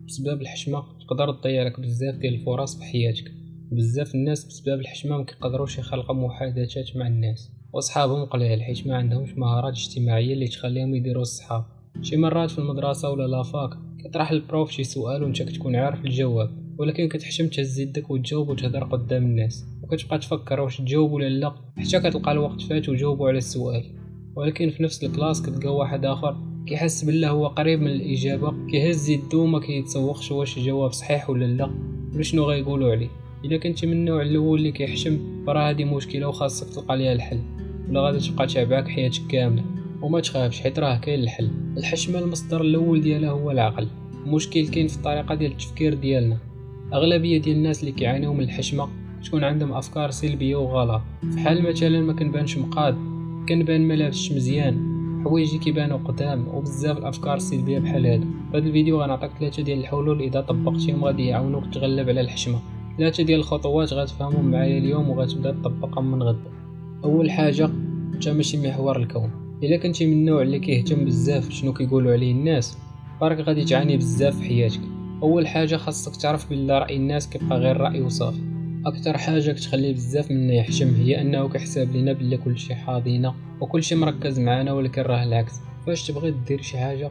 بسبب الحشمه تقدر تضيع لك بزاف ديال الفرص في حياتك. بزاف الناس بسبب الحشمه ما كيقدروش يخلقوا محادثات مع الناس، وصحابهم قليل حيت ما عندهمش مهارات اجتماعيه اللي تخليهم يديروا الصحاب. شي مرات في المدرسه ولا لافاك كيطرح البروف شي سؤال وانت كتكون عارف الجواب، ولكن كتحشم تهز يدك وتجاوب وتهضر قدام الناس، وكتبقى تفكر واش تجاوب ولا لا حتى كتلقى الوقت فات وجاوبوا على السؤال. ولكن في نفس الكلاس كتلقى واحد اخر كيحس بالله هو قريب من الاجابه، كيهز يدو وما كيتسوقش واش الجواب صحيح ولا لا ولا شنو غايقولوا عليه. الا كنتي من النوع الاول اللي كيحشم فراه هذه مشكله وخاصك تلقى ليها الحل، ولا غادي تبقى تابعك حياتك كامله. وما تخافش حيت راه كاين الحل. الحشمه المصدر الاول ديالها هو العقل. المشكل كاين في الطريقه ديال التفكير ديالنا. اغلبيه ديال الناس اللي كيعانيو من الحشمه تكون عندهم افكار سلبيه وغلط، فحال مثلا ما كنبانش مقاد، كنبان ما لابسش مزيان، حوايجي كيبانوا قدام، وبزاف الافكار السلبيه بحال هادو. في هذا الفيديو غنعطيك 3 ديال الحلول اذا طبقتيهم غادي يعاونوك تغلب على الحشمه. 3 ديال الخطوات غتفهمهم معايا اليوم وغتبدا تطبقهم من غدا. اول حاجه، انت ماشي محور الكون. الا كنتي من النوع اللي كيهتم بزاف شنو كيقولوا عليه الناس، راك غادي تعاني بزاف في حياتك. اول حاجه خاصك تعرف بلي راي الناس كيبقى غير راي وصافي. اكثر حاجه كتخلي بزاف منا يحشم هي انه كيحسب لينا بلي كلشي حاضينا وكلشي مركز معانا، ولكن راه العكس. فاش تبغي دير شي حاجه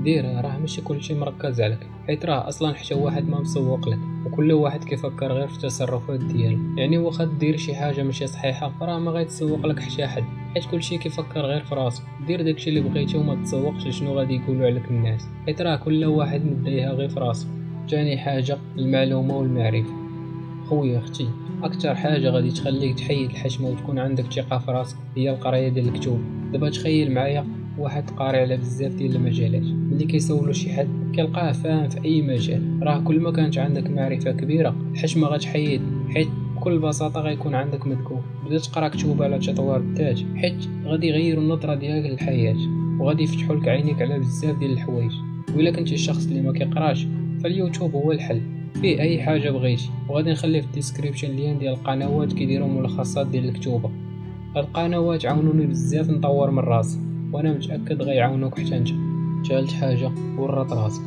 ديرها، راه ماشي كلشي مركز عليك، حيت راه اصلا حتى واحد ما مسوق لك، وكل واحد كيفكر غير في التصرفات ديالو. يعني واخا دير شي حاجه ماشي صحيحه راه ما غيتسوق لك حتى حد، حيت كلشي كيفكر غير في راسو. دير داكشي اللي بغيتي وما تسوقش لشنو غادي يقولوا عليك الناس، حيت راه كل واحد مديها غير في راسو. ثاني حاجه، المعلومه والمعرفه. خويا اختي، اكثر حاجه غادي تخليك تحيد الحشمه وتكون عندك ثقه في راسك هي القرايه ديال الكتب. دابا تخيل معايا واحد قاري على بزاف ديال المجالات، ملي كيسولو شي حد كيلقاه فاهم في اي مجال. راه كل ما كانت عندك معرفه كبيره الحشمه غتحيد، حيت بكل بساطه غيكون عندك مذكور. بدا تقرا كتب على تطوير الذات، حيت غادي يغيروا النظره ديالك للحياه وغادي يفتحوا لك عينيك على بزاف ديال الحوايج. وإلا كنتي الشخص اللي ما كيقراش فاليوتيوب هو الحل، فيه اي حاجه بغيتي. وغادي نخلي في الديسكريبشن لين ديال القنوات كيديروا ملخصات ديال الكتوبه. هاد القنوات عاونوني بزاف نطور من راسي، وانا متاكد غيعاونوك حتى انت. ثالث حاجه، ورط راسك.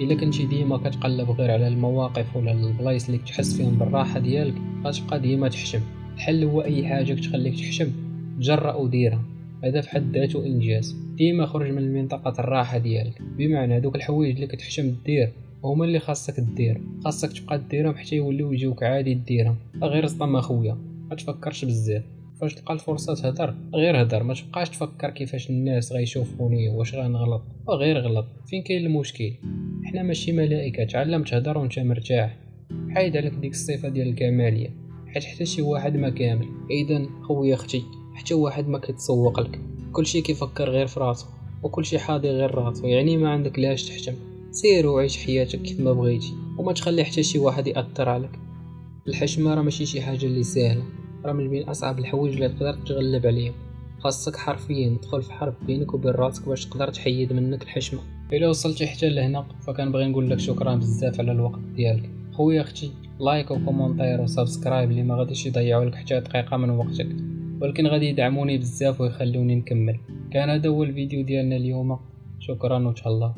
الا كنتي ديما كتقلب غير على المواقف ولا البلايص اللي كتحس فيهم بالراحه ديالك غتبقى ديما تحشم. الحل هو اي حاجه كتخليك تحشم جرأ وديرها، هذا في حد ذاته انجاز. ديما خرج من منطقه الراحه ديالك، بمعنى هذوك الحوايج اللي كتحشم دير هما اللي خاصك دير، خاصك تبقى ديرهم حتى يوليو يجيوك عادي ديرهم. غير صدام اخويا، ما تفكرش بزاف. فاش تلقى الفرصه تهضر غير هضر، ما تبقاش تفكر كيفاش الناس غيشوفوني واش غنغلط. غير غلط، فين كاين المشكل؟ حنا ماشي ملائكه. تعلم تهضر وانت مرتاح، حيد عليك ديك الصفه ديال الكماليه، حيت حتى شي واحد ما كامل. اذا خويا اختي، حتى واحد ما كيتسوق لك، كلشي كيفكر غير في راسو وكلشي حاضي غير راسو. يعني ما عندك لاش تحشم، سير وعيش حياتك كيف ما بغيتي وما تخلي حتى شي واحد ياثر عليك. الحشمه راه ماشي شي حاجه اللي سهله، راه من بين اصعب الحوايج اللي تقدر تتغلب عليهم. خاصك حرفيا تدخل في حرب بينك وبين راسك باش تقدر تحيد منك الحشمه. الا وصلتي حتى لهنا فكنبغي نقول لك شكرا بزاف على الوقت ديالك. خويا اختي، لايك وكومونتير وسبسكرايب اللي ما غاديش يضيعوا لك حتى دقيقه من وقتك، ولكن غادي يدعموني بزاف ويخلوني نكمل. كان هذا هو الفيديو ديالنا اليوم، شكرا وتهلا.